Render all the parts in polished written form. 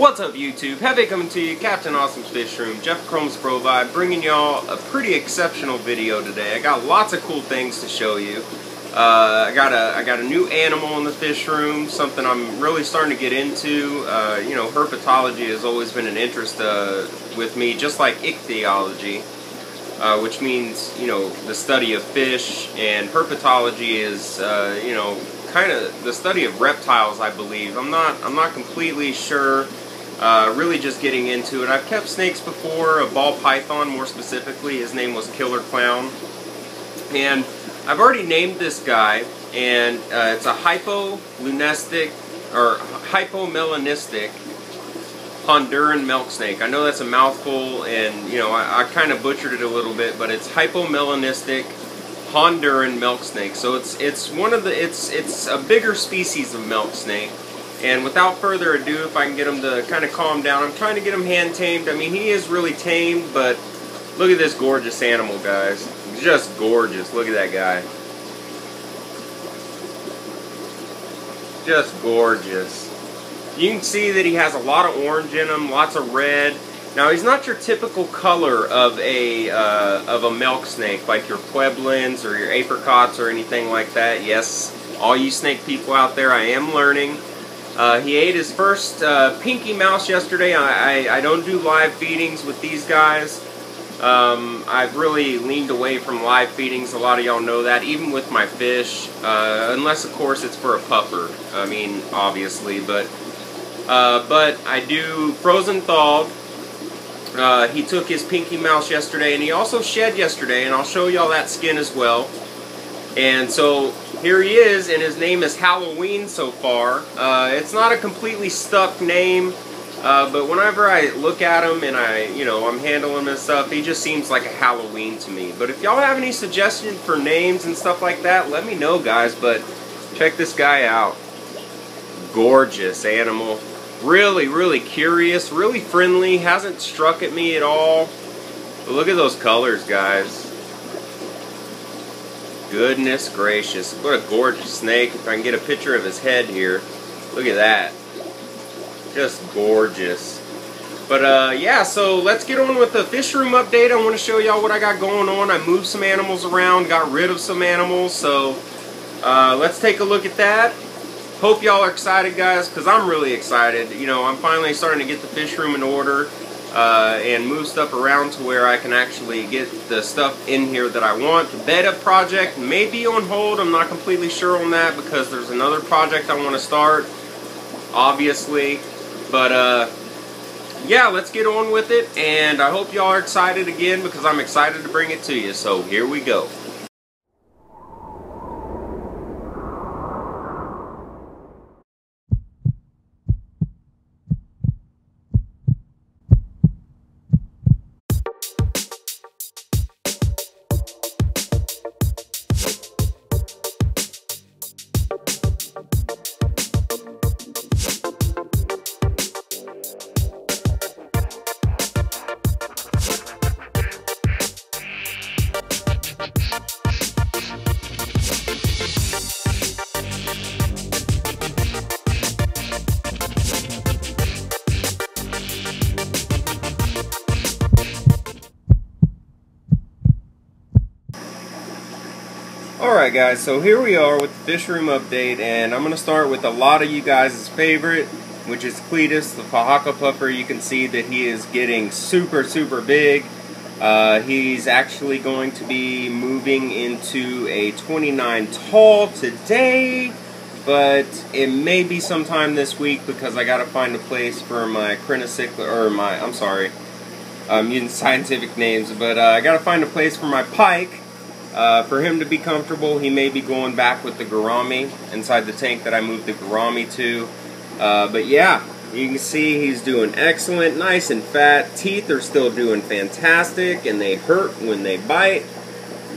What's up YouTube? Heavy coming to you, Captain Awesome's Fishroom, Jeff Chrome's Pro Vibe, bringing y'all a pretty exceptional video today. I got lots of cool things to show you. I got a new animal in the fish room, something I'm really starting to get into. You know, herpetology has always been an interest with me, just like ichthyology, which means, you know, the study of fish, and herpetology is, you know, kind of the study of reptiles, I believe. I'm not completely sure. Really just getting into it. I've kept snakes before, a ball python more specifically. His name was Killer Clown. And I've already named this guy, and it's a hypolunistic or hypomelanistic Honduran milk snake. I know that's a mouthful, and you know I kind of butchered it a little bit, but it's hypomelanistic Honduran milk snake. So it's one of the it's a bigger species of milk snake. And without further ado, if I can get him to kind of calm down, I'm trying to get him hand tamed. I mean, he is really tamed, but look at this gorgeous animal, guys. Just gorgeous. Look at that guy. Just gorgeous. You can see that he has a lot of orange in him, lots of red. Now, he's not your typical color of a milk snake, like your Pueblans or your apricots or anything like that. Yes, all you snake people out there, I am learning. He ate his first pinky mouse yesterday. I don't do live feedings with these guys. I've really leaned away from live feedings. A lot of y'all know that, even with my fish, unless of course it's for a pupper. I mean, obviously, but I do frozen thawed. He took his pinky mouse yesterday, and he also shed yesterday, and I'll show y'all that skin as well. And so here he is, and his name is Halloween so far. It's not a completely stuck name, but whenever I look at him and I'm handling him and stuff, he just seems like a Halloween to me. But if y'all have any suggestions for names and stuff like that, let me know, guys. But check this guy out. Gorgeous animal. Really, really curious, really friendly, hasn't struck at me at all. But look at those colors, guys. Goodness gracious. What a gorgeous snake. If I can get a picture of his head here. Look at that. Just gorgeous. But yeah, so let's get on with the fish room update. I want to show y'all what I got going on. I moved some animals around, got rid of some animals. So let's take a look at that. Hope y'all are excited, guys, because I'm really excited. You know, I'm finally starting to get the fish room in order. And move stuff around to where I can actually get the stuff in here that I want. The beta project may be on hold. I'm not completely sure on that because there's another project I want to start, obviously. But yeah, let's get on with it. And I hope y'all are excited again because I'm excited to bring it to you. So here we go. Alright guys, so here we are with the fish room update, and I'm going to start with a lot of you guys' favorite, which is Cletus, the Pahaka puffer. You can see that he is getting super big. He's actually going to be moving into a 29 tall today, but it may be sometime this week because I got to find a place for my I'm sorry, I'm using scientific names, but I got to find a place for my pike. For him to be comfortable, he may be going back with the gourami inside the tank that I moved the gourami to. But yeah, you can see he's doing excellent, nice and fat. Teeth are still doing fantastic, and they hurt when they bite.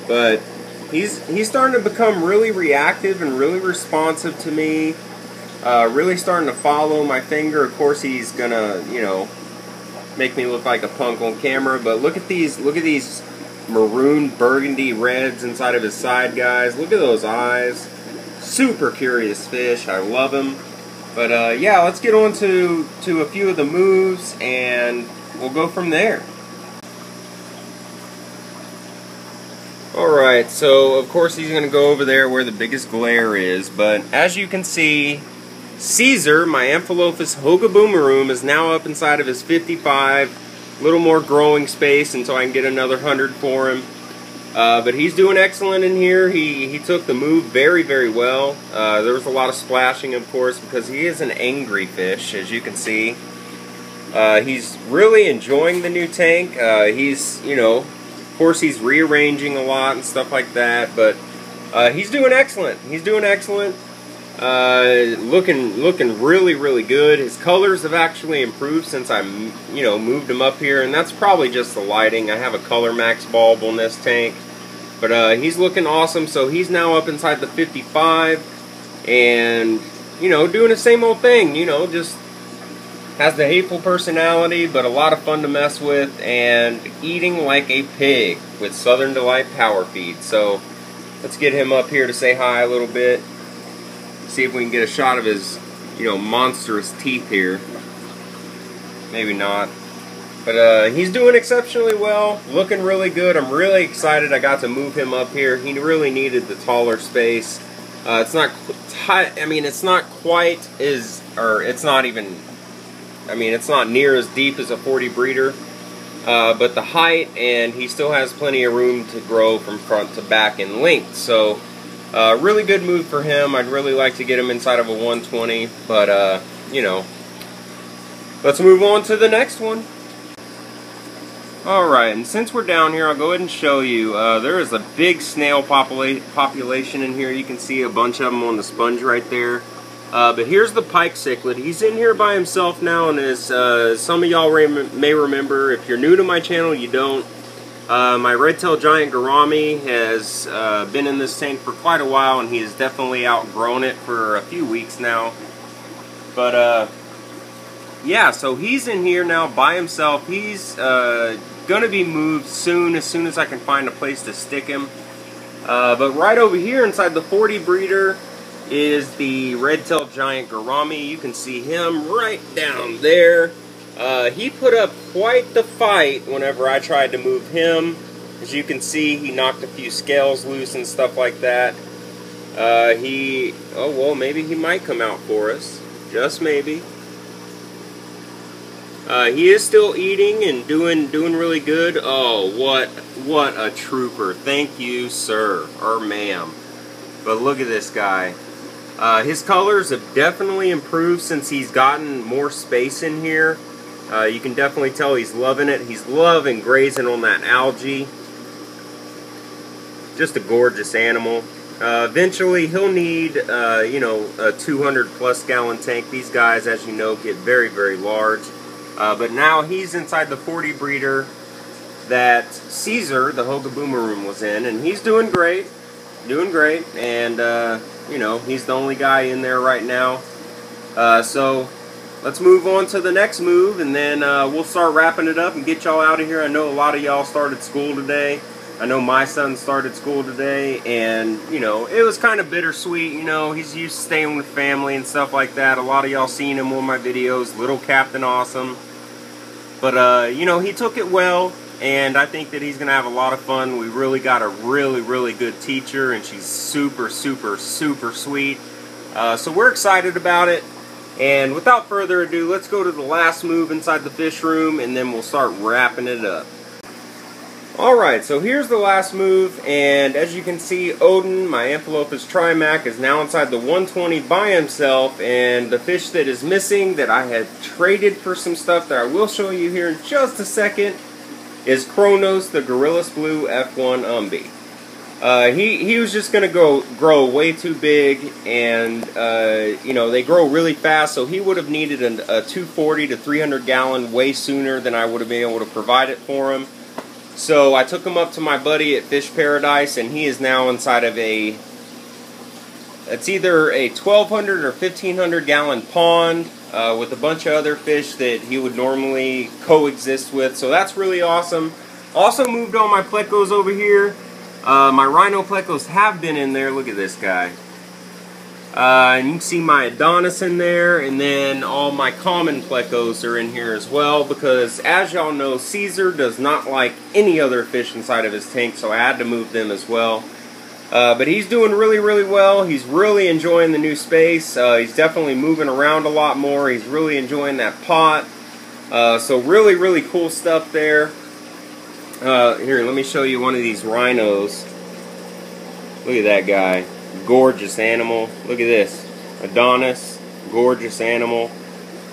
But he's starting to become really reactive and really responsive to me. Really starting to follow my finger. Of course, he's gonna, you know, make me look like a punk on camera. But look at these maroon burgundy reds inside of his side, guys. Look at those eyes. Super curious fish. I love him. But yeah, let's get on to a few of the moves, and we'll go from there. Alright, so of course he's going to go over there where the biggest glare is, but as you can see, Caesar, my Amphilophus hogaboomeroom, is now up inside of his 55, a little more growing space until I can get another 100 for him. But he's doing excellent in here. He took the move very, very well. There was a lot of splashing, of course, because he is an angry fish, as you can see. He's really enjoying the new tank. He's, you know, of course he's rearranging a lot and stuff like that, but he's doing excellent. He's doing excellent. Looking really, really good. His colors have actually improved since I, you know, moved him up here, and that's probably just the lighting. I have a Color Max bulb on this tank, but he's looking awesome. So he's now up inside the 55, and you know, doing the same old thing. You know, just has the hateful personality, but a lot of fun to mess with, and eating like a pig with Southern Delight Power Feed. So let's get him up here to say hi a little bit. See if we can get a shot of his, you know, monstrous teeth here. Maybe not. But he's doing exceptionally well, looking really good. I'm really excited I got to move him up here. He really needed the taller space. It's not I mean, it's not quite as, or it's not even, I mean, it's not near as deep as a 40 breeder. But the height, and he still has plenty of room to grow from front to back in length. So really good move for him. I'd really like to get him inside of a 120, but you know, let's move on to the next one. Alright, and since we're down here, I'll go ahead and show you. There is a big snail population in here. You can see a bunch of them on the sponge right there. But here's the Pike cichlid. He's in here by himself now, and as some of y'all may remember, if you're new to my channel, you don't. My red-tailed giant gourami has been in this tank for quite a while, and he has definitely outgrown it for a few weeks now. But yeah, so he's in here now by himself. He's gonna be moved soon as I can find a place to stick him. But right over here inside the 40 breeder is the red-tailed giant gourami. You can see him right down there. He put up quite the fight whenever I tried to move him. As you can see, he knocked a few scales loose and stuff like that. Oh well, maybe he might come out for us. Just maybe. He is still eating and doing really good. Oh, what a trooper. Thank you, sir, or ma'am. But look at this guy. His colors have definitely improved since he's gotten more space in here. You can definitely tell he's loving it. He's loving grazing on that algae. Just a gorgeous animal. Eventually he'll need, you know, a 200 plus gallon tank. These guys, as you know, get very, very large. But now he's inside the 40 breeder that Caesar, the hogaboomeroom, was in, and he's doing great. Doing great, and you know, he's the only guy in there right now. So let's move on to the next move, and then we'll start wrapping it up and get y'all out of here. I know a lot of y'all started school today. I know my son started school today, and you know, it was kind of bittersweet. You know, he's used to staying with family and stuff like that. A lot of y'all seen him on my videos, Little Captain Awesome. But you know, he took it well, and I think that he's gonna have a lot of fun. We really got a really good teacher, and she's super sweet. So we're excited about it. And without further ado, let's go to the last move inside the fish room, and then we'll start wrapping it up. Alright, so here's the last move, and as you can see, Odin, my Amphilophus trimac, is now inside the 120 by himself, and the fish that is missing, that I had traded for some stuff that I will show you here in just a second, is Kronos, the Gorillas Blue F1 Umbi. He was just going to grow way too big, and you know, they grow really fast, so he would have needed a 240 to 300 gallon way sooner than I would have been able to provide it for him. So I took him up to my buddy at Fish Paradise, and he is now inside of it's either a 1,200 or 1,500 gallon pond with a bunch of other fish that he would normally coexist with. So that's really awesome. Also moved all my plecos over here. My rhino plecos have been in there. Look at this guy. And you can see my Adonis in there, and then all my common plecos are in here as well, because as y'all know, Caesar does not like any other fish inside of his tank, so I had to move them as well. But he's doing really, really well. He's really enjoying the new space. He's definitely moving around a lot more. He's really enjoying that pot. So really, really cool stuff there. Here, let me show you one of these rhinos. Look at that guy. Gorgeous animal. Look at this. Adonis. Gorgeous animal.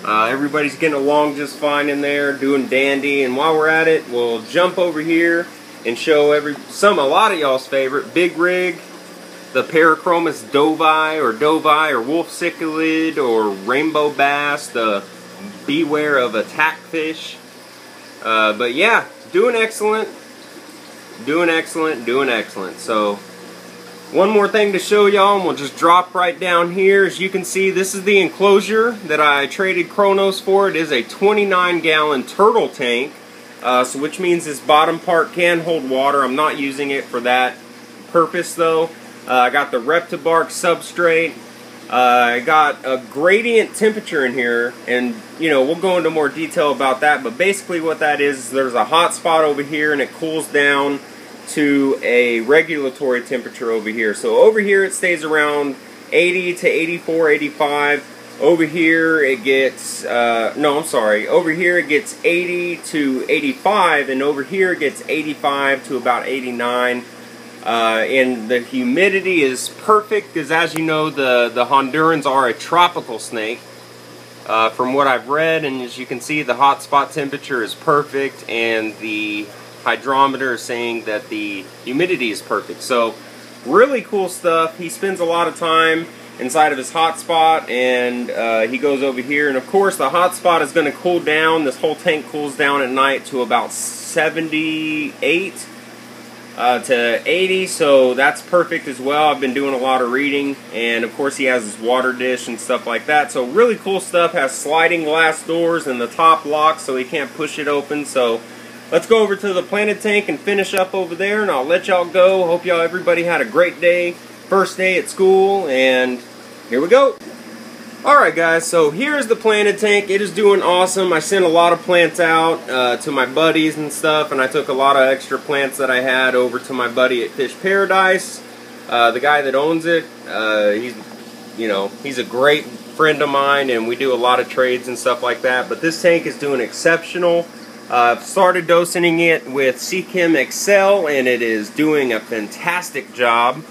Everybody's getting along just fine in there, doing dandy. And while we're at it, we'll jump over here and show a lot of y'all's favorite, Big Rig, the Parachromis Dovi or Wolf Cichlid or Rainbow Bass, the Beware of Attack Fish. But yeah, doing excellent. Doing excellent, doing excellent. So, one more thing to show y'all, and we'll just drop right down here. As you can see, this is the enclosure that I traded Kronos for. It is a 29-gallon turtle tank, so which means this bottom part can hold water. I'm not using it for that purpose though. I got the Reptibark substrate. I got a gradient temperature in here, and you know, we'll go into more detail about that, but basically what that is there's a hot spot over here and it cools down to a regulatory temperature over here. So over here it stays around 80 to 84, 85. Over here it gets, over here it gets 80 to 85, and over here it gets 85 to about 89. And the humidity is perfect, because as you know, the Hondurans are a tropical snake. From what I've read, and as you can see, the hot spot temperature is perfect, and the hydrometer is saying that the humidity is perfect. So really cool stuff. He spends a lot of time inside of his hot spot, and he goes over here, and of course the hot spot is going to cool down. This whole tank cools down at night to about 78 to 80, so that's perfect as well. I've been doing a lot of reading, and of course he has his water dish and stuff like that. So really cool stuff. Has sliding glass doors, and the top locks so he can't push it open. So let's go over to the planted tank and finish up over there, and I'll let y'all go. Hope y'all everybody had a great day, first day at school, and here we go. Alright guys, so here's the planted tank. It is doing awesome. I sent a lot of plants out to my buddies and stuff, and I took a lot of extra plants that I had over to my buddy at Fish Paradise. The guy that owns it, he's a great friend of mine, and we do a lot of trades and stuff like that. But this tank is doing exceptional. I've started dosing it with Seachem Excel, and it is doing a fantastic job.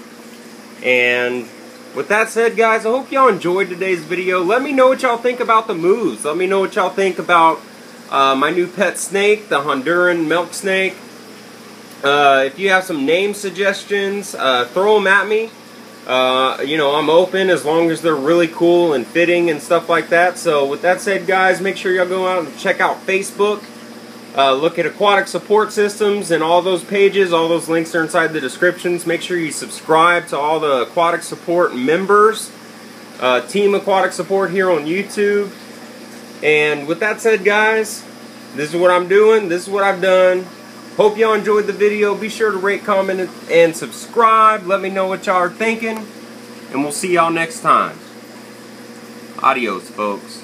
And with that said, guys, I hope y'all enjoyed today's video. Let me know what y'all think about the moves. Let me know what y'all think about my new pet snake, the Honduran milk snake. If you have some name suggestions, throw them at me. I'm open as long as they're really cool and fitting and stuff like that. So with that said, guys, make sure y'all go out and check out Facebook. Look at Aquatic Support Systems, and all those pages, all those links are inside the descriptions. Make sure you subscribe to all the Aquatic Support members, Team Aquatic Support here on YouTube. And with that said, guys, this is what I'm doing, this is what I've done. Hope y'all enjoyed the video. Be sure to rate, comment, and subscribe. Let me know what y'all are thinking, and we'll see y'all next time. Adios, folks.